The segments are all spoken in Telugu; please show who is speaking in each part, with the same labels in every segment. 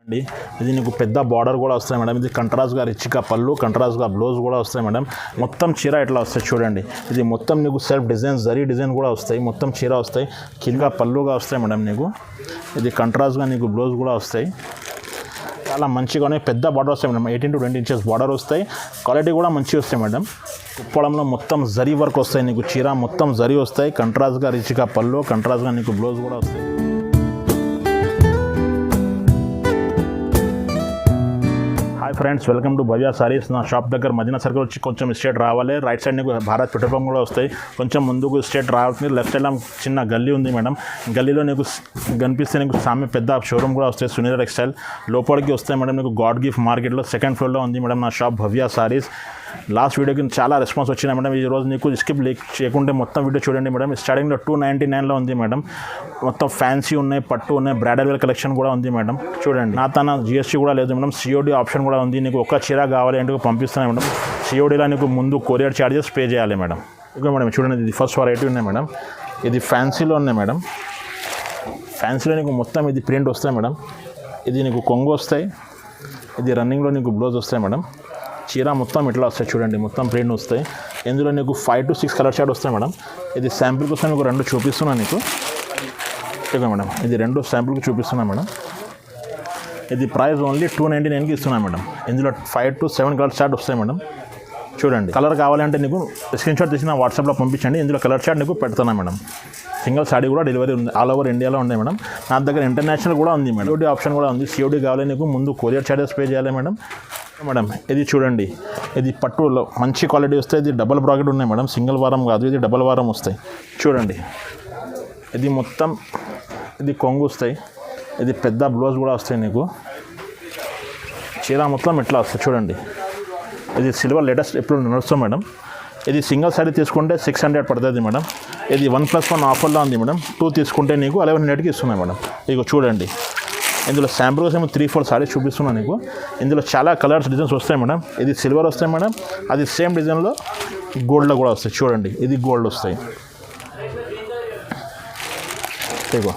Speaker 1: అండి ఇది నీకు పెద్ద బార్డర్ కూడా వస్తాయి మేడం. ఇది కంట్రాస్ట్గా రిచ్గా పళ్ళు, కంట్రాస్ట్గా బ్లౌజ్ కూడా వస్తాయి మేడం. మొత్తం చీర ఇట్లా వస్తాయి చూడండి. ఇది మొత్తం నీకు సెల్ఫ్ డిజైన్ జరీ డిజైన్ కూడా వస్తాయి. మొత్తం చీర వస్తాయి, కింద పళ్ళుగా వస్తాయి మేడం. నీకు ఇది కంట్రాస్ట్గా నీకు బ్లౌజ్ కూడా వస్తాయి. చాలా మంచిగానే పెద్ద బార్డర్ వస్తాయి మేడం. 18 to 20 inches బార్డర్ వస్తాయి. క్వాలిటీ కూడా మంచిగా వస్తాయి మేడం. కుప్పడంలో మొత్తం జరీ వర్క్ వస్తాయి. నీకు చీర మొత్తం జరీ వస్తాయి. కంట్రాస్ట్గా రిచ్గా పళ్ళు, కంట్రాస్ట్గా నీకు బ్లౌజ్ కూడా వస్తాయి. హాయ్ ఫ్రెండ్స్, వెల్కమ్ టు భవ్య సారీస్. నా షాప్ దగ్గర మదీనా సర్కిల్ వచ్చి కొంచెం స్ట్రేట్ రావాలి. రైట్ సైడ్ నీకు భారత్ పెట్రోల్ పంప్ కూడా వస్తాయి. కొంచెం ముందుకు స్ట్రేట్ రావాలి. లెఫ్ట్ సైడ్లో చిన్న గల్లీ ఉంది మేడం. గల్లీలో నీకు కనిపిస్తే నీకు సామె పెద్ద షోరూమ్ కూడా వస్తాయి. సునీత టెక్స్టైల్ లోపలికి వస్తాయి మేడం. నీకు గాడ్ గిఫ్ట్ మార్కెట్లో సెకండ్ ఫ్లోర్లో ఉంది మేడం నా షాప్ భవ్య సారీస్. లాస్ట్ వీడియోకి చాలా రెస్పాన్స్ వచ్చినాయి మేడం. ఈరోజు నీకు స్కిప్ చేయకుంటే మొత్తం వీడియో చూడండి మేడం. స్టార్టింగ్లో 299లో ఉంది మేడం. మొత్తం ఫ్యాన్సీ ఉన్నాయి, పట్టు ఉన్నాయి, బ్రైడల్ వేర్ కలెక్షన్ కూడా ఉంది మేడం. చూడండి, నా తన జిఎస్టీ కూడా లేదు మేడం. సిఓడి ఆప్షన్ కూడా ఉంది. నీకు ఒక చీర కావాలి అంటే పంపిస్తున్నాయి మేడం. సిఓడిలో నీకు ముందు కొరియర్ ఛార్జెస్ పే చేయాలి మేడం. ఓకే మేడం, చూడండి ఇది ఫస్ట్ వెరైటీ ఉన్నాయి మేడం. ఇది ఫ్యాన్సీలో ఉన్నాయి మేడం. ఫ్యాన్సీలో నీకు మొత్తం ఇది ప్రింట్ వస్తాయి మేడం. ఇది నీకు కొంగు వస్తాయి. ఇది రన్నింగ్లో నీకు బ్లౌజ్ వస్తాయి మేడం. చీర మొత్తం ఇట్లా వస్తాయి చూడండి. మొత్తం ప్రింట్ వస్తాయి. ఇందులో నీకు 5 to 6 కలర్ షాడ్ వస్తాయి మేడం. ఇది శాంపుల్ కోసం నీకు 2 చూపిస్తున్నాను నీకు. ఓకే మేడం, ఇది 2 శాంపుల్కి చూపిస్తున్నాను మేడం. ఇది ప్రైస్ ఓన్లీ 299కి ఇస్తున్నాను మేడం. ఇందులో 5 to 7 కలర్ షాడ్ వస్తాయి మేడం. చూడండి, కలర్ కావాలంటే నీకు స్క్రీన్ షాట్ తీసిన వాట్సాప్లో పంపించండి. ఇందులో కలర్ షాట్ నీకు పెడుతున్నాను మేడం. సింగిల్ సాడీ కూడా డెలివరీ ఉంది. ఆల్ ఓవర్ ఇండియాలో ఉంది మేడం. నా దగ్గర ఇంటర్నేషనల్ కూడా ఉంది మేడం. సిఓడి ఆప్షన్ కూడా ఉంది. సిఓడి కావాలి నీకు ముందు కొరియర్ ఛార్జెస్ పే చేయాలి మేడం. మేడం ఇది చూడండి, ఇది పట్టులో మంచి క్వాలిటీ వస్తాయి. ఇది డబల్ బ్రాకెట్ ఉన్నాయి మేడం. సింగిల్ వారం కాదు, ఇది డబల్ వారం వస్తాయి. చూడండి, ఇది మొత్తం ఇది కొంగు వస్తాయి. ఇది పెద్ద బ్లౌజ్ కూడా వస్తాయి నీకు. చీర మొత్తం ఇట్లా వస్తాయి చూడండి. ఇది సిల్వర్ లేటెస్ట్ ఎప్పుడు నడుస్తాం మేడం. ఇది సింగిల్ సారీ తీసుకుంటే 600 పడుతుంది మేడం. ఇది 1+1 ఆఫర్లో ఉంది మేడం. 2 తీసుకుంటే నీకు 1100కి ఇస్తున్నాయి మేడం. ఇక చూడండి, ఇందులో శాంపుల్ కోసం 3-4 సారీస్ చూపిస్తున్నాను నీకు. ఇందులో చాలా కలర్స్ డిజైన్స్ వస్తాయి మేడం. ఇది సిల్వర్ వస్తాయి మేడం. అది సేమ్ డిజైన్లో గోల్డ్లో కూడా వస్తాయి చూడండి. ఇది గోల్డ్ వస్తాయి. ఇగో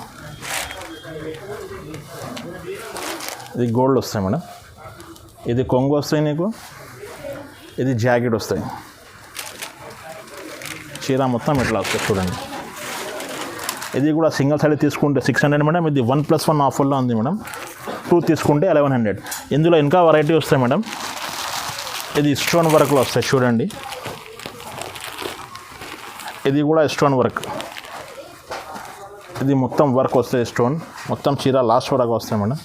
Speaker 1: ఇది గోల్డ్ వస్తాయి మేడం. ఇది కొంగు వస్తాయి నీకు. ఇది జాకెట్ వస్తాయి. చీర మొత్తం ఇట్లా వస్తాయి చూడండి. ఇది కూడా సింగిల్ సారీ తీసుకుంటే 600 మేడం. ఇది 1+1 ఆఫర్లో ఉంది మేడం. 2 తీసుకుంటే 1100. ఇందులో ఇంకా వెరైటీ వస్తాయి మేడం. ఇది స్టోన్ వర్క్లో వస్తాయి చూడండి. ఇది కూడా స్టోన్ వర్క్. ఇది మొత్తం వర్క్ వస్తాయి స్టోన్. మొత్తం చీర లాస్ట్ వరకు వస్తాయి మేడం.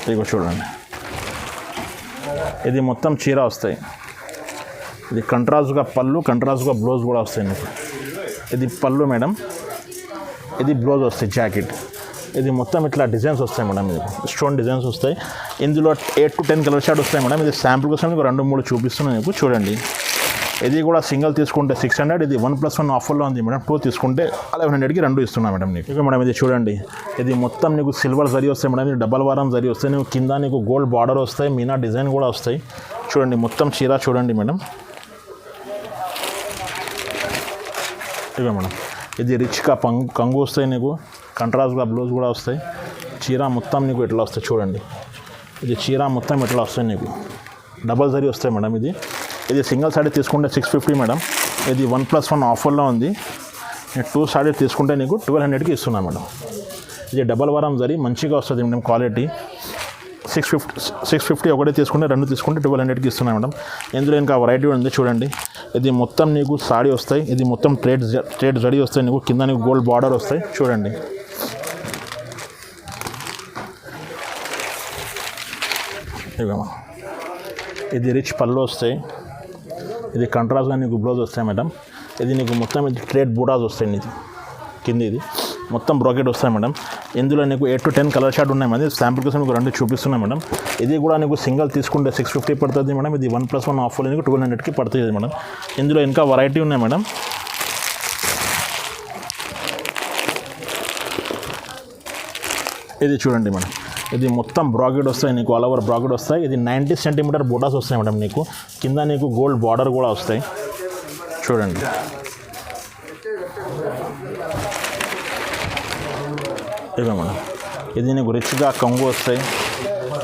Speaker 1: ఇదిగో చూడండి, ఇది మొత్తం చీర వస్తాయి. ఇది కంట్రాస్ట్గా పళ్ళు, కంట్రాస్ట్గా బ్లౌజ్ కూడా వస్తాయి మీకు. ఇది పళ్ళు మేడం. ఇది బ్లౌజ్ వస్తాయి జాకెట్. ఇది మొత్తం ఇట్లా డిజైన్స్ వస్తాయి మేడం. ఇది స్టోన్ డిజైన్స్ వస్తాయి. ఇందులో 8 to 10 కలర్ షాడ్ వస్తాయి మేడం. ఇది శాంపుల్ కోసం మీకు 2-3 చూపిస్తున్నాను మీకు. చూడండి, ఇది కూడా సింగిల్ తీసుకుంటే 600. ఇది 1+1 ఆఫర్లో ఉంది మేడం. 2 తీసుకుంటే 1100కి 2 ఇస్తున్నాను మేడం నీకు. ఇక మేడం ఇది చూడండి, ఇది మొత్తం నీకు సిల్వర్ జరీ వస్తాయి మేడం. ఇది డబల్ వారం జరీ వస్తాయి. నీకు కింద నీకు గోల్డ్ బార్డర్ వస్తాయి. మీనా డిజైన్ కూడా వస్తాయి చూడండి. మొత్తం చీర చూడండి మేడం. ఇక మేడం ఇది రిచ్గా కంగు వస్తాయి నీకు. కంట్రాస్ట్గా బ్లౌజ్ కూడా వస్తాయి. చీర మొత్తం నీకు ఇట్లా వస్తాయి చూడండి. ఇది చీర మొత్తం ఇట్లా వస్తాయి నీకు. డబల్ జరీ వస్తాయి మేడం. ఇది సింగిల్ సారీ తీసుకుంటే 650 మేడం. ఇది 1+1 ఆఫర్లో ఉంది. 2 సారీ తీసుకుంటే నీకు 1200కి ఇస్తున్నా మేడం. ఇది డబల్ వారం జరీ మంచిగా వస్తుంది మేడం. క్వాలిటీ 650 ఒకటే తీసుకుంటే 2 తీసుకుంటే 1200కి ఇస్తున్నా మేడం. ఇందులో ఇంకా వెరైటీ ఉంది చూడండి. ఇది మొత్తం నీకు సారీ వస్తాయి. ఇది మొత్తం ట్రేడ్ జరీ వస్తాయి నీకు. కింద నీకు గోల్డ్ బార్డర్ వస్తాయి చూడండి. ఇది రిచ్ పళ్ళు వస్తాయి. ఇది కంట్రాస్ట్గా నీకు బ్లౌజ్ వస్తాయి మేడం. ఇది నీకు మొత్తం ఇది ట్రేడ్ బూటాస్ వస్తాయి నీకు. కింద ఇది మొత్తం బ్రాకెట్ వస్తాయి మేడం. ఇందులో నీకు 8 to 10 కలర్ షాట్ ఉన్నాయి మేడం. శాంపుల్ కోసం మీకు 2 చూపిస్తున్నాయి మేడం. ఇది కూడా నీకు సింగిల్ తీసుకుంటే 650 పడుతుంది మేడం. ఇది 1+1 ఆఫర్లో నీకు 1200కి పడుతుంది మేడం. ఇందులో ఇంకా వెరైటీ ఉన్నాయి మేడం. ఇది చూడండి మేడం. ఇది మొత్తం బ్రాకెట్ వస్తాయి నీకు. ఆల్ ఓవర్ బ్రాకెట్ వస్తాయి. ఇది 90 సెంటీమీటర్ బూటాస్ వస్తాయి మేడం నీకు. కింద నీకు గోల్డ్ బార్డర్ కూడా వస్తాయి చూడండి. ఇదే మేడం, ఇది నీకు రిచ్గా కొంగు వస్తాయి.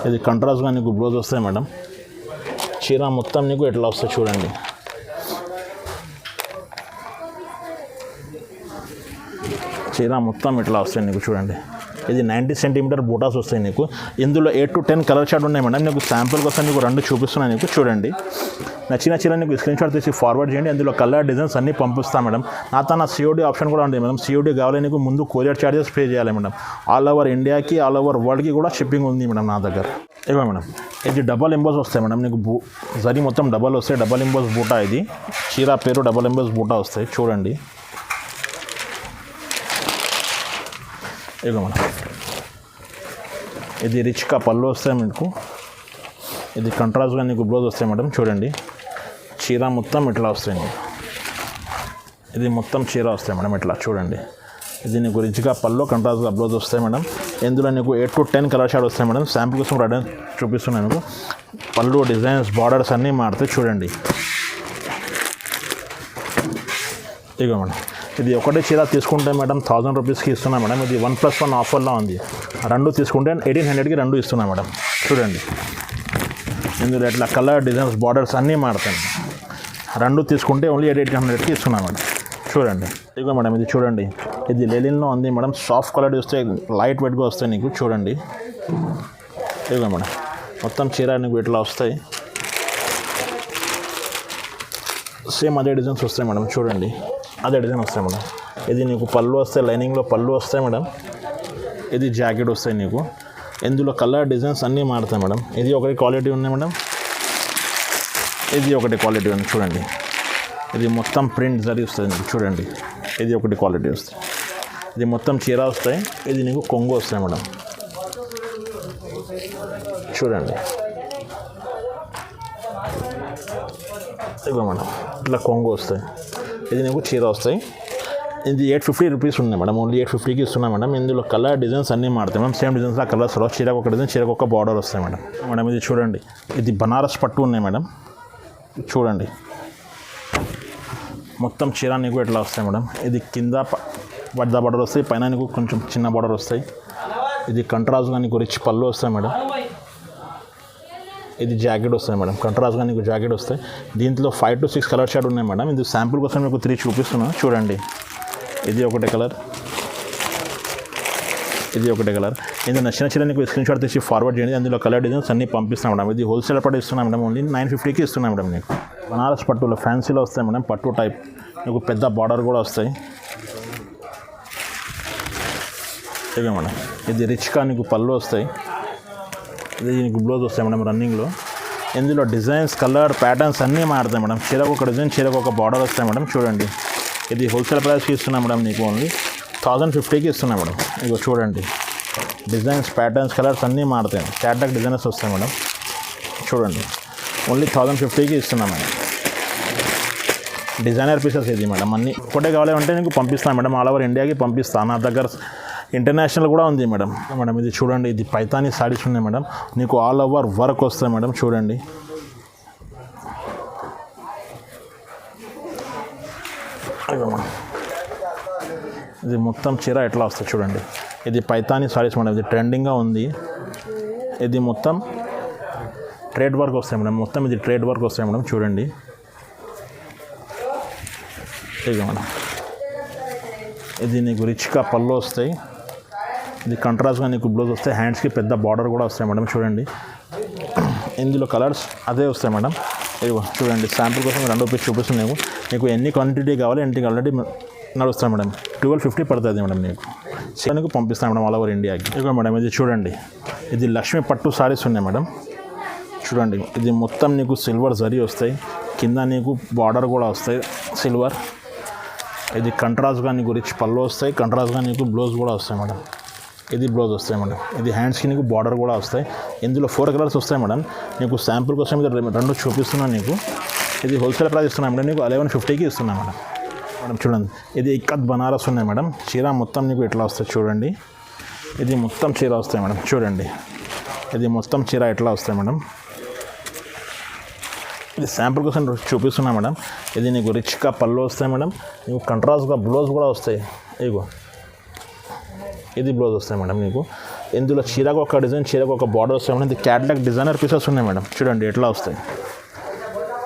Speaker 1: ఇది కంట్రాస్ట్గా నీకు బ్లౌజ్ వస్తాయి మేడం. చీర మొత్తం నీకు ఎట్లా వస్తాయి చూడండి. చీర మొత్తం ఇట్లా వస్తాయి నీకు చూడండి. ఇది 90 సెంటీమీటర్ బూటాస్ వస్తాయి నీకు. ఇందులో 8 to 10 కలర్ షార్ట్ ఉన్నాయి మేడం. నీకు శాంపుల్ కోసం నీకు 2 చూపిస్తున్నాను నీకు చూడండి. నచ్చిన చీర నీకు స్క్రీన్ షాట్ తీసి ఫార్వర్డ్ చేయండి. అందులో కలర్ డిజైన్స్ అన్నీ పంపిస్తాను మేడం. నా COD ఆప్షన్ కూడా ఉంది మేడం. COD కావాలి నీకు ముందు కొరియర్ ఛార్జెస్ పే చేయాలి మేడం. ఆల్ ఓవర్ ఇండియాకి ఆల్ ఓవర్ వరల్డ్కి కూడా షిప్పింగ్ ఉంది మేడం నా దగ్గర. ఇవే మేడం. ఇది డబల్ ఎంబోస్ వస్తాయి మేడం. నీకు జరీ మొత్తం డబల్ వస్తాయి. డబల్ ఎంబోస్ బూటా ఇది. చీర పేరు డబల్ ఎంబోస్ బూటా వస్తాయి చూడండి. ఇదిగో మేడం. ఇది రిచ్గా పళ్ళు వస్తాయి మీకు. ఇది కంట్రాస్ట్గా నీకు బ్లౌజ్ వస్తాయి మేడం చూడండి. చీర మొత్తం ఇట్లా వస్తాయి. ఇది మొత్తం చీర వస్తాయి మేడం ఇట్లా చూడండి. ఇది నీకు రిచ్గా పళ్ళు కంట్రాస్ట్గా బ్లౌజ్ వస్తాయి మేడం. ఇందులో నీకు 8 to 10 కలర్ షాడ్ వస్తాయి మేడం. శాంపుల్ కోసం రెడీ చూపిస్తున్నాను. పళ్ళు డిజైన్స్ బార్డర్స్ అన్నీ మారుతాయి చూడండి. ఇదిగో మేడం. ఇది ఒకటే చీర తీసుకుంటే మేడం 1000 రూపీస్కి ఇస్తున్నా మేడం. ఇది 1+1 ఆఫర్లో ఉంది. 2 తీసుకుంటే 1800కి 2 ఇస్తున్నా మేడం చూడండి. ఇందులో ఇట్లా కలర్ డిజైన్స్ బార్డర్స్ అన్నీ మారుతాయి. 2 తీసుకుంటే ఓన్లీ 1800కి ఇస్తున్నా మేడం చూడండి. ఇదిగో మేడం. ఇది చూడండి. ఇది లెలిన్లో ఉంది మేడం. సాఫ్ట్ క్వాలిటీ వస్తాయి, లైట్ వెయిట్గా వస్తాయి నీకు చూడండి. ఇదిగో మేడం. మొత్తం చీర నీకు ఇట్లా వస్తాయి. సేమ్ అదే డిజైన్స్ వస్తాయి మేడం చూడండి. అదే డిజైన్ వస్తాయి మేడం. ఇది నీకు పళ్ళు వస్తాయి, లైనింగ్లో పళ్ళు వస్తాయి మేడం. ఇది జాకెట్ వస్తాయి నీకు. ఇందులో కలర్ డిజైన్స్ అన్నీ మారుతాయి మేడం. ఇది ఒకటి క్వాలిటీ ఉన్నాయి మేడం. ఇది ఒకటి క్వాలిటీ ఉంది చూడండి. ఇది మొత్తం ప్రింట్ జరీ వస్తుంది నీకు చూడండి. ఇది ఒకటి క్వాలిటీ వస్తుంది. ఇది మొత్తం చీర వస్తాయి. ఇది నీకు కొంగు వస్తాయి మేడం చూడండి. ఇదిగో మేడం. ఇట్లా కొంగు వస్తాయి. ఇది నీకు చీర వస్తాయి. ఇది 850 రూపీస్ ఉన్నాయి మేడం. ఓన్లీ 850కి ఇస్తున్నాం మేడం. ఇందులో కలర్ డిజైన్స్ అన్నీ మారుతాయి మేడం. సేమ్ డిజైన్స్ ఆ కలర్స్ వస్తాయి. చీరకు ఒక డిజైన్, చీరకు ఒక బార్డర్ వస్తాయి మేడం. మేడం ఇది చూడండి. ఇది బనారస్ పట్టు ఉన్నాయి మేడం చూడండి. మొత్తం చీర నీకు ఎట్లా వస్తాయి మేడం. ఇది కింద పెద్ద బార్డర్ వస్తాయి, పైన నీకు కొంచెం చిన్న బార్డర్ వస్తాయి. ఇది కంట్రాస్ట్గా నీకు రిచ్ పళ్ళు వస్తాయి మేడం. ఇది జాకెట్ వస్తాయి మేడం. కంట్రాస్ట్గా నీకు జాకెట్ వస్తాయి. దీంట్లో 5 to 6 కలర్ షార్ట్ ఉన్నాయి మేడం. ఇది శాంపుల్ కోసం మీకు 3 చూపిస్తున్నాను చూడండి. ఇది ఒకటే కలర్, ఇది ఒకటే కలర్. ఇది నచ్చిన చీర నీకు స్క్రీన్ షాట్ తీసి ఫార్వర్డ్ చేయండి. అందులో కలర్ డిజైన్స్ అన్నీ పంపిస్తాం మేడం. ఇది హోల్సేల్ పట్టు ఇస్తున్నాం మేడం. ఓన్లీ 950కి ఇస్తున్నాం మేడం. నీకు బనారస్ పట్టులో ఫ్యాన్సీలో వస్తాయి మేడం. పట్టు టైప్ నీకు పెద్ద బార్డర్ కూడా వస్తాయి. ఇవే మేడం. ఇది రిచ్గా నీకు పళ్ళు వస్తాయి. ఇది నీకు బ్లౌజ్ వస్తాయి మేడం రన్నింగ్లో. ఇందులో డిజైన్స్ కలర్ ప్యాటర్న్స్ అన్నీ మారుతాయి మేడం. చీరకు ఒక డిజైన్, చీరకు ఒక బార్డర్ వస్తాయి మేడం చూడండి. ఇది హోల్సేల్ ప్రైస్కి ఇస్తున్నాం మేడం. నీకు ఓన్లీ 1050కి ఇస్తున్నాం మేడం. ఇగో చూడండి. డిజైన్స్ ప్యాటర్న్స్ కలర్స్ అన్నీ మారుతాయి. క్యాటలాగ్ డిజైన్స్ వస్తాయి మేడం చూడండి. ఓన్లీ 1050కి ఇస్తున్నాం మేడం. డిజైనర్ పీసెస్ ఇది మేడం. అన్నీ ఒకటే కావాలంటే నీకు పంపిస్తాను మేడం. ఆల్ ఓవర్ ఇండియాకి పంపిస్తాను. నా దగ్గర ఇంటర్నేషనల్ కూడా ఉంది మేడం. ఇది చూడండి. ఇది పైతానీ సారీస్ ఉన్నాయి మేడం. నీకు ఆల్ ఓవర్ వర్క్ వస్తాయి మేడం చూడండి. ఇది మొత్తం చీర ఎట్లా వస్తుంది చూడండి. ఇది పైతానీ సారీస్ మేడం. ఇది ట్రెండింగ్గా ఉంది. ఇది మొత్తం ట్రేడ్ వర్క్ వస్తాయి మేడం. మొత్తం ఇది ట్రేడ్ వర్క్ వస్తాయి మేడం చూడండి. ఇది మేడం. ఇది నీకు రిచ్గా పళ్ళు వస్తాయి. ఇది కంట్రాస్ట్గా నీకు బ్లౌజ్ వస్తాయి. హ్యాండ్స్కి పెద్ద బార్డర్ కూడా వస్తాయి మేడం చూడండి. ఇందులో కలర్స్ అదే వస్తాయి మేడం. ఇదిగో చూడండి. శాంపుల్ కోసం 2 పీస్ చూపిస్తున్నాము. నీకు ఎన్ని క్వాంటిటీ కావాలి ఎన్ని క్వాలిటీ నడుస్తాయి మేడం. 1250 పడుతుంది మేడం. నీకు పంపిస్తాను మేడం ఆల్ ఓవర్ ఇండియాకి. ఇదిగో మేడం. ఇది చూడండి. ఇది లక్ష్మీ పట్టు సారీస్ ఉన్నాయి మేడం చూడండి. ఇది మొత్తం నీకు సిల్వర్ జరీ వస్తాయి. కింద నీకు బార్డర్ కూడా వస్తాయి సిల్వర్. ఇది కంట్రాస్ట్గా నీకు రిచ్ పళ్ళు వస్తాయి. కంట్రాస్ట్గా నీకు బ్లౌజ్ కూడా వస్తాయి మేడం. ఇది బ్లౌజ్ వస్తాయి మేడం. ఇది హ్యాండ్స్కి నీకు బార్డర్ కూడా వస్తాయి. ఇందులో 4 కలర్స్ వస్తాయి మేడం. నీకు శాంపుల్ కోసం ఇది 2 చూపిస్తున్నాను నీకు. ఇది హోల్సేల్ ప్రైస్ ఇస్తున్నాను మేడం. నీకు 1150కి ఇస్తున్నాను మేడం. మేడం చూడండి. ఇది ఇక్కత్ బనారస్ ఉన్నాయి మేడం. చీర మొత్తం నీకు ఎట్లా వస్తాయి చూడండి. ఇది మొత్తం చీర వస్తాయి మేడం చూడండి. ఇది మొత్తం చీర ఎట్లా వస్తాయి మేడం. ఇది శాంపుల్ కోసం చూపిస్తున్నా మేడం. ఇది నీకు రిచ్గా పళ్ళు వస్తాయి మేడం. నీకు కంట్రాస్ట్గా బ్లౌజ్ కూడా వస్తాయి. ఇగో ఇది బ్లౌజ్ వస్తాయి మేడం. నీకు ఇందులో చీరకు ఒక డిజైన్, చీరకు ఒక బార్డర్ వస్తాయి మేడం. ఇది క్యాట్లాగ్ డిజైనర్ పీసెస్ ఉన్నాయి మేడం. చూడండి ఎట్లా వస్తాయి.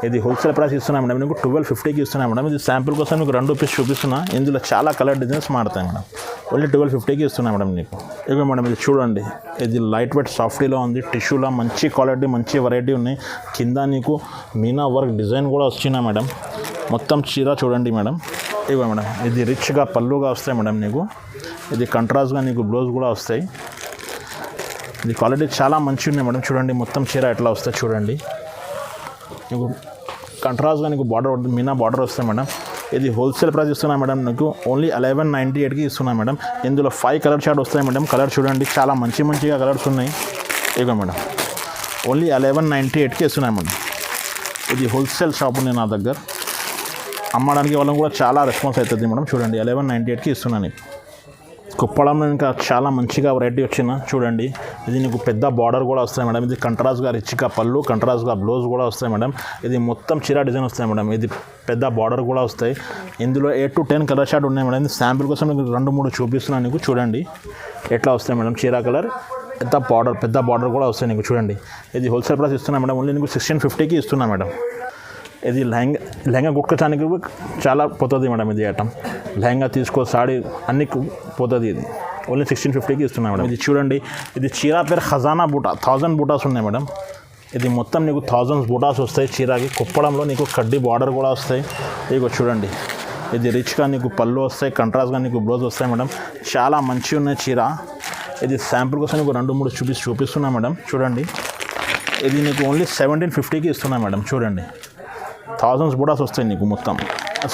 Speaker 1: ఇది హోల్సేల్ ప్రైస్ ఇస్తున్నాం మేడం, మీకు 1250కి ఇస్తున్నాం మేడం. ఇది శాంపుల్ కోసం మీకు 2 పీస్ చూపిస్తున్నా. ఇందులో చాలా కలర్ డిజైన్స్ మారుతాయి మేడం. ఓన్లీ 1250కి ఇస్తున్నాం మేడం మీకు. ఇక మేడం ఇది చూడండి, ఇది లైట్ వెయిట్ సాఫ్టీలో ఉంది, టిష్యూలో మంచి క్వాలిటీ, మంచి వెరైటీ ఉన్నాయి. కింద నీకు మీనా వర్క్ డిజైన్ కూడా వచ్చినా మేడం. మొత్తం చీర చూడండి మేడం. ఇవ్వ మేడం, ఇది రిచ్గా పళ్ళుగా వస్తాయి మేడం నీకు. ఇది కంట్రాస్ట్గా నీకు బ్లౌజ్ కూడా వస్తాయి. ఇది క్వాలిటీ చాలా మంచిగా ఉన్నాయి మేడం. చూడండి మొత్తం చీర ఎట్లా వస్తాయి చూడండి. నీకు కంట్రాస్ట్గా నీకు బార్డర్ మీనా బార్డర్ వస్తాయి మేడం. ఇది హోల్సేల్ ప్రైస్ ఇస్తున్నా మేడం నీకు ఓన్లీ 1198కి ఇస్తున్నా మేడం. ఇందులో 5 కలర్ షార్ట్ వస్తాయి మేడం. కలర్ చూడండి చాలా మంచిగా కలర్స్ ఉన్నాయి. ఇగో మేడం ఓన్లీ 1198కి ఇస్తున్నాయి మేడం. ఇది హోల్సేల్ షాప్ ఉంది నా దగ్గర, అమ్మడానికి వాళ్ళని కూడా చాలా రెస్పాన్స్ అవుతుంది మేడం. చూడండి 1198కి ఇస్తున్నాను నీకు. కుప్పడంలో ఇంకా చాలా మంచిగా వెరైటీ వచ్చిన చూడండి. ఇది నీకు పెద్ద బార్డర్ కూడా వస్తాయి మేడం. ఇది కంట్రాస్ట్గా రిచ్గా పళ్ళు, కంట్రాస్ట్గా బ్లౌజ్ కూడా వస్తాయి మేడం. ఇది మొత్తం చీర డిజైన్ వస్తాయి మేడం. ఇది పెద్ద బార్డర్ కూడా వస్తాయి. ఇందులో 8 to 10 కలర్ షార్ట్ ఉన్నాయి మేడం. ఇది శాంపుల్ కోసం నీకు 2-3 చూపిస్తున్నాను నీకు. చూడండి ఎట్లా వస్తాయి మేడం. చీర కలర్ పెద్ద బార్డర్ కూడా వస్తాయి నీకు. చూడండి ఇది హోల్సేల్ ప్రైస్ ఇస్తున్నా మేడం. ఓన్లీ నీకు 1650కి ఇస్తున్నా మేడం. ఇది లెహంగా కుట్టుకోవడానికి చాలా పోతుంది మేడం. ఇది ఐటమ్ లెహంగా తీసుకో, సాడీ అన్ని పోతుంది. ఇది ఓన్లీ 1650కి ఇస్తున్నాం మేడం. ఇది చూడండి, ఇది చీర పేరు ఖజానా బూటా. 1000 బూటాస్ ఉన్నాయి మేడం. ఇది మొత్తం నీకు 1000 బూటాస్ వస్తాయి చీరకి. కుప్పడంలో నీకు కడ్డీ బార్డర్ కూడా వస్తాయి. ఇదిగో చూడండి, ఇది రిచ్గా నీకు పళ్ళు వస్తాయి, కంట్రాస్ట్గా నీకు బ్లౌజ్ వస్తాయి మేడం. చాలా మంచిగా ఉన్నాయి చీర. ఇది శాంపుల్ కోసం నీకు 2-3 చూపిస్తున్నా మేడం. చూడండి ఇది నీకు ఓన్లీ 1750కి ఇస్తున్నా మేడం. చూడండి 1000 బూటాస్ వస్తాయి నీకు మొత్తం.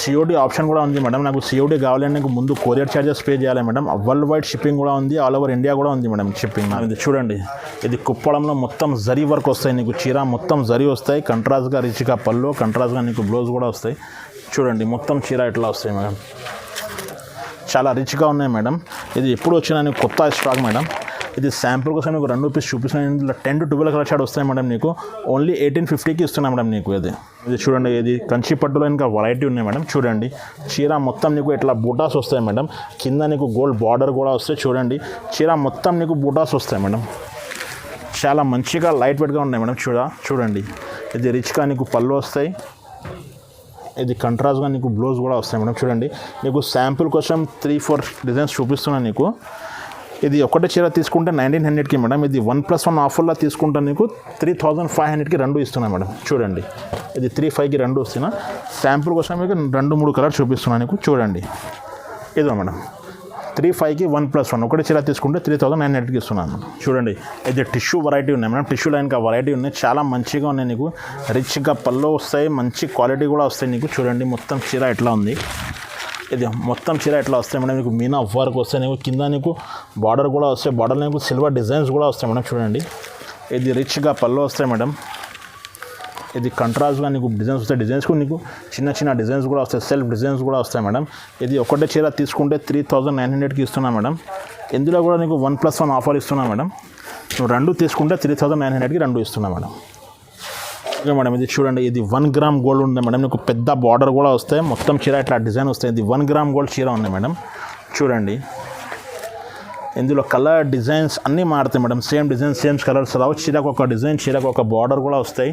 Speaker 1: సిఓడి ఆప్షన్ కూడా ఉంది మేడం. నాకు సిఓడి కావాలంటే నీకు ముందు కొరియర్ ఛార్జెస్ పే చేయాలి మేడం. వరల్డ్ వైడ్ షిప్పింగ్ కూడా ఉంది, ఆల్ ఓవర్ ఇండియా కూడా ఉంది మేడం షిప్పింగ్. ఇది చూడండి, ఇది కుప్పడంలో మొత్తం జరీ వర్క్ వస్తాయి నీకు. చీర మొత్తం జరీ వస్తాయి, కంట్రాస్ట్గా రిచ్గా పళ్ళు, కంట్రాస్ట్గా నీకు బ్లౌజ్ కూడా వస్తాయి. చూడండి మొత్తం చీర ఎట్లా వస్తాయి మేడం. చాలా రిచ్గా ఉన్నాయి మేడం. ఇది ఎప్పుడు వచ్చినా నీకు కొత్త స్టాక్ మేడం. ఇది శాంపుల్ కోసం నీకు 2 పీస్ చూపిస్తున్నాను. ఇందులో 10 to 12 కలర్ షార్ట్ వస్తాయి మేడం నీకు. ఓన్లీ 1850కి ఇస్తున్నాం మేడం నీకు. ఇది చూడండి, ఇది కంచి పట్టులో ఇంకా వెరైటీ ఉన్నాయి మేడం. చూడండి చీర మొత్తం నీకు ఇట్లా బూటాస్ వస్తాయి మేడం. కింద నీకు గోల్డ్ బార్డర్ కూడా వస్తాయి. చూడండి చీర మొత్తం నీకు బూటాస్ వస్తాయి మేడం. చాలా మంచిగా లైట్ వెయిట్గా ఉన్నాయి మేడం. చూడండి ఇది రిచ్గా నీకు పళ్ళు వస్తాయి. ఇది కంట్రాస్ట్గా నీకు బ్లౌజ్ కూడా వస్తాయి మేడం. చూడండి నీకు శాంపుల్ కోసం 3-4 డిజైన్స్ చూపిస్తున్నాను నీకు. ఇది ఒకటే చీర తీసుకుంటే 1900కి మేడం. ఇది 1+1 ఆఫర్లో తీసుకుంటే నీకు 3500కి 2 ఇస్తున్నా మేడం. చూడండి ఇది 35కి 2 వస్తున్నా. శాంపుల్ కోసం మీకు 2-3 కలర్ చూపిస్తున్నాను నీకు. చూడండి ఇదో మేడం 35కి 1+1 ఒకటే చీర తీసుకుంటే 3900కి ఇస్తున్నాను. చూడండి ఇది టిష్యూ వెరైటీ ఉన్నాయి మేడం. టిష్యూలో ఇంకా వెరైటీ ఉన్నాయి, చాలా మంచిగా ఉన్నాయి నీకు. రిచ్గా పళ్ళు వస్తాయి, మంచి క్వాలిటీ కూడా వస్తాయి నీకు. చూడండి మొత్తం చీర ఎట్లా ఉంది. ఇది మొత్తం చీర ఎట్లా వస్తాయి మేడం. నీకు మీనా వర్క్ వస్తాయి నీకు. కింద నీకు బార్డర్ కూడా వస్తాయి. బార్డర్ నీకు సిల్వర్ డిజైన్స్ కూడా వస్తాయి మేడం. చూడండి ఇది రిచ్గా పళ్ళు వస్తాయి మేడం. ఇది కంట్రాస్ట్గా నీకు డిజైన్స్ వస్తాయి. డిజైన్స్కు నీకు చిన్న డిజైన్స్ కూడా వస్తాయి, సెల్ఫ్ డిజైన్స్ కూడా వస్తాయి మేడం. ఇది ఒకటే చీర తీసుకుంటే 3900కి ఇస్తున్నా మేడం. ఇందులో కూడా నీకు 1+1 ఆఫర్ ఇస్తున్నా మేడం. నువ్వు 2 తీసుకుంటే 3900కి 2 ఇస్తున్నా మేడం. ఓకే మేడం, ఇది చూడండి, ఇది 1 గ్రామ్ గోల్డ్ ఉంది మేడం. నీకు పెద్ద బార్డర్ కూడా వస్తాయి. మొత్తం చీర ఇట్లా డిజైన్ వస్తాయి. ఇది 1 గ్రామ్ గోల్డ్ చీర ఉంది మేడం. చూడండి ఇందులో కలర్ డిజైన్స్ అన్నీ మారుతాయి madam. Same design same colours రావు. చీరకు ఒక డిజైన్, చీరకు ఒక బార్డర్ కూడా వస్తాయి.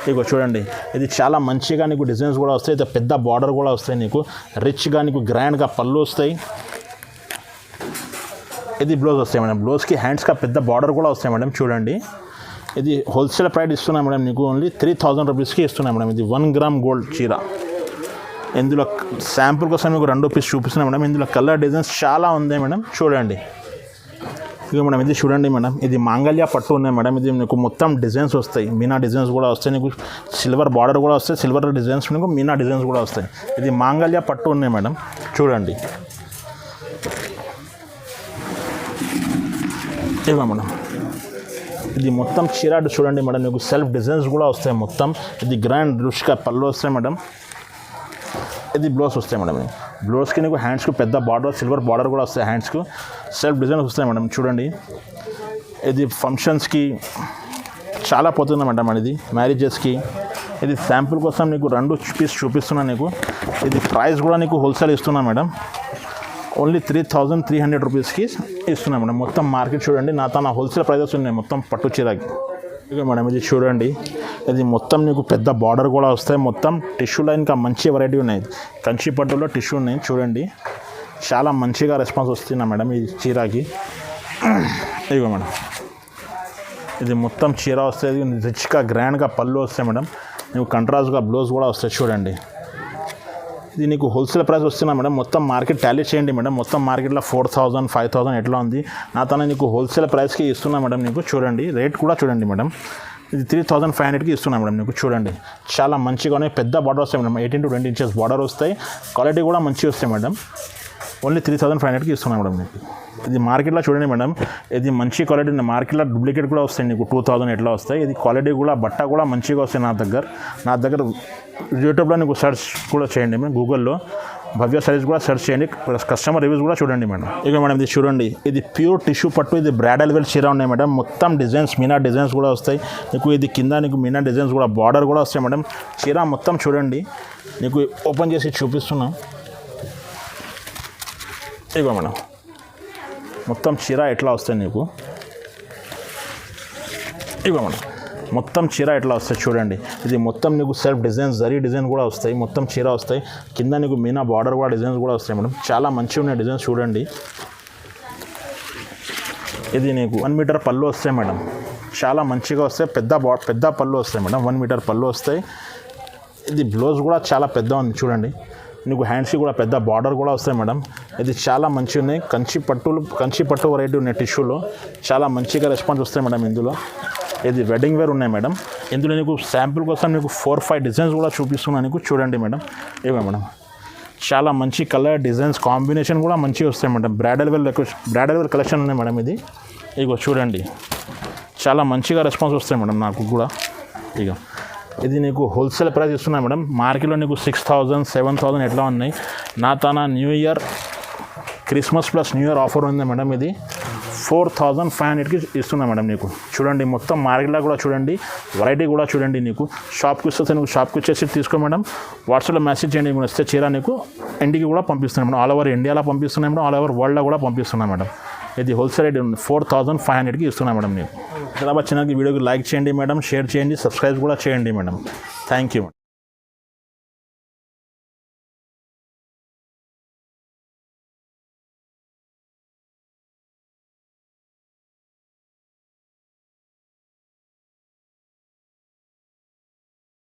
Speaker 1: ఇగో చూడండి ఇది చాలా మంచిగా నీకు డిజైన్స్ కూడా వస్తాయి. ఇది పెద్ద బార్డర్ కూడా వస్తాయి నీకు. రిచ్గా నీకు గ్రాండ్గా పళ్ళు వస్తాయి. ఇది బ్లౌజ్ వస్తాయి మేడం. బ్లౌజ్కి హ్యాండ్స్గా పెద్ద బార్డర్ కూడా వస్తాయి మేడం. చూడండి ఇది హోల్సేల్ ప్రైస్ ఇస్తున్నా మేడం నీకు. ఓన్లీ 3000 రూపీస్కి ఇస్తున్నా మేడం. ఇది 1 గ్రామ్ గోల్డ్ చీర. ఇందులో శాంపుల్ కోసం మీకు 2 పీస్ చూపిస్తున్నా మేడం. ఇందులో కలర్ డిజైన్స్ చాలా ఉంది మేడం. చూడండి ఇక మేడం ఇది చూడండి మేడం, ఇది మాంగళ్య పట్టు ఉన్నాయి మేడం. ఇది నీకు మొత్తం డిజైన్స్ వస్తాయి, మీనా డిజైన్స్ కూడా వస్తాయి నీకు. సిల్వర్ బార్డర్ కూడా వస్తాయి, సిల్వర్ డిజైన్స్ నీకు మీనా డిజైన్స్ కూడా వస్తాయి. ఇది మాంగళ్య పట్టు ఉన్నాయి మేడం. చూడండి ఇవ్వ మేడం, ఇది మొత్తం చీర చూడండి మేడం. నీకు సెల్ఫ్ డిజైన్స్ కూడా వస్తాయి మొత్తం. ఇది గ్రాండ్ రుచిగా పళ్ళు వస్తాయి మేడం. ఇది బ్లౌజ్ వస్తాయి మేడం. బ్లౌజ్కి నీకు హ్యాండ్స్కి పెద్ద బార్డర్, సిల్వర్ బార్డర్ కూడా వస్తాయి. హ్యాండ్స్కి సెల్ఫ్ డిజైన్స్ వస్తాయి మేడం. చూడండి ఇది ఫంక్షన్స్కి చాలా పోతుంది మేడం. ఇది మ్యారేజెస్కి. ఇది శాంపుల్ కోసం నీకు 2 పీస్ చూపిస్తున్నా నీకు. ఇది ప్రైస్ కూడా నీకు హోల్సేల్ ఇస్తున్నా మేడం. ఓన్లీ 3,300 రూపీస్కి ఇస్తున్నాం మేడం. మొత్తం మార్కెట్ చూడండి, నా తన హోల్సేల్ ప్రైజెస్ ఉన్నాయి మొత్తం పట్టు చీరకి. ఇక మేడం ఇది చూడండి, ఇది మొత్తం నీకు పెద్ద బార్డర్ కూడా వస్తాయి. మొత్తం టిష్యూలో ఇంకా మంచి వెరైటీ ఉన్నాయి. కంచి పట్టులో టిష్యూ ఉన్నాయి చూడండి, చాలా మంచిగా రెస్పాన్స్ వస్తున్నా మేడం ఈ చీరకి. ఇదిగో మేడం, ఇది మొత్తం చీర వస్తుంది, రిచ్గా గ్రాండ్గా పళ్ళు వస్తాయి మేడం. నీకు కంట్రాస్ట్గా బ్లౌజ్ కూడా వస్తాయి చూడండి. ఇది నీకు హోల్సేల్ ప్రైస్ వస్తున్నా మేడం. మొత్తం మార్కెట్ టాలీ చేయండి మేడం. మొత్తం మార్కెట్లో 4,000 5,000 ఎట్లా ఉంది, నా తన నీకు హోల్సేల్ ప్రైస్కి ఇస్తున్నా మేడం. నీకు చూడండి రేట్ కూడా చూడండి మేడం. ఇది 3,500కి ఇస్తున్నా మేడం. నీకు చూడండి చాలా మంచిగా ఉన్నాయి. పెద్ద బార్డర్ వస్తాయి మేడం, 18 to 20 ఇంచెస్ బార్డర్ వస్తాయి. క్వాలిటీ కూడా మంచిగా వస్తాయి మేడం. ఓన్లీ 3,500కి ఇస్తున్నా మేడం నీకు. ఇది మార్కెట్లో చూడండి మేడం, ఇది మంచి క్వాలిటీ ఉంది. మార్కెట్లో డూప్లికేట్ కూడా వస్తాయి నీకు 2,000 ఎట్లా వస్తాయి. ఇది క్వాలిటీ కూడా బట్ట కూడా మంచిగా వస్తాయి నా దగ్గర యూట్యూబ్లో నీకు సెర్చ్ కూడా చేయండి మేడం. గూగుల్లో భవ్య సారీస్ కూడా సెర్చ్ చేయండి, కస్టమర్ రివ్యూస్ కూడా చూడండి మేడం. ఇక మేడం ఇది చూడండి, ఇది ప్యూర్ టిష్యూ పట్టు, ఇది బ్రైడల్ వేర్ చీర ఉన్నాయి మేడం. మొత్తం డిజైన్స్ మీనా డిజైన్స్ కూడా వస్తాయి నీకు. ఇది కింద నీకు మీనా డిజైన్స్ కూడా బార్డర్ కూడా వస్తాయి మేడం. చీర మొత్తం చూడండి, నీకు ఓపెన్ చేసి చూపిస్తున్నాం. ఇగో మేడం, మొత్తం చీర ఎట్లా వస్తాయి నీకు. ఇగో మేడం, మొత్తం చీర ఎట్లా వస్తాయి చూడండి. ఇది మొత్తం నీకు సెల్ఫ్ డిజైన్స్ జరీ డిజైన్ కూడా వస్తాయి. మొత్తం చీర వస్తాయి, కింద నీకు మీనా బార్డర్ కూడా డిజైన్స్ కూడా వస్తాయి మేడం. చాలా మంచిగా ఉన్నాయి డిజైన్స్ చూడండి. ఇది నీకు 1 మీటర్ పళ్ళు వస్తాయి మేడం. చాలా మంచిగా వస్తాయి, పెద్ద పళ్ళు వస్తాయి మేడం. 1 మీటర్ పళ్ళు వస్తాయి. ఇది బ్లౌజ్ కూడా చాలా పెద్ద ఉంది చూడండి. నీకు హ్యాండ్స్కి కూడా పెద్ద బార్డర్ కూడా వస్తాయి మేడం. ఇది చాలా మంచిగా ఉన్నాయి. కంచి పట్టు వెరైటీ ఉన్నాయి టిష్యూలో, చాలా మంచిగా రెస్పాన్స్ వస్తాయి మేడం ఇందులో. ఇది వెడ్డింగ్ వేర్ ఉన్నాయి మేడం. ఇందులో నీకు శాంపుల్ కోసం నీకు 4-5 డిజైన్స్ కూడా చూపిస్తున్నాను నీకు చూడండి మేడం. ఇవే మేడం, చాలా మంచి కలర్ డిజైన్స్ కాంబినేషన్ కూడా మంచిగా వస్తాయి మేడం. బ్రైడల్ వేర్ కలెక్షన్ ఉన్నాయి మేడం. ఇది ఇగో చూడండి, చాలా మంచిగా రెస్పాన్స్ వస్తాయి మేడం నాకు కూడా. ఇక ఇది నీకు హోల్సేల్ ప్రైస్ ఇస్తున్నా మేడం. మార్కెట్లో నీకు 6,000 7,000 ఎట్లా ఉన్నాయి. నా తన new year Christmas plus new year offer ఉంది మేడం. ఇది 4,500కి ఇస్తున్నా మేడం నీకు. చూడండి మొత్తం మార్కెట్లో కూడా చూడండి, వెరైటీ కూడా చూడండి. నీకు షాప్కి వస్తే నువ్వు షాప్కి వచ్చేసి తీసుకో మేడం. వాట్సాప్లో మెసేజ్ చేయండి, నేను వస్తే చీర నీకు ఇంటికి కూడా పంపిస్తున్నాను మేడం. ఆల్ ఓవర్ ఇండియాలో పంపిస్తున్నాను మేడం, ఆల్ ఓవర్ వరల్డ్లో కూడా పంపిస్తున్నాను మేడం. ఇది హోల్సేల్ రేట్ 4,500కి ఇస్తున్నా మేడం నీకు. హైదరాబాద్ ఛానల్కి వీడియోకి లైక్ చేయండి మేడం, షేర్ చేయండి, సబ్స్క్రైబ్ కూడా చేయండి మేడం. Thank you.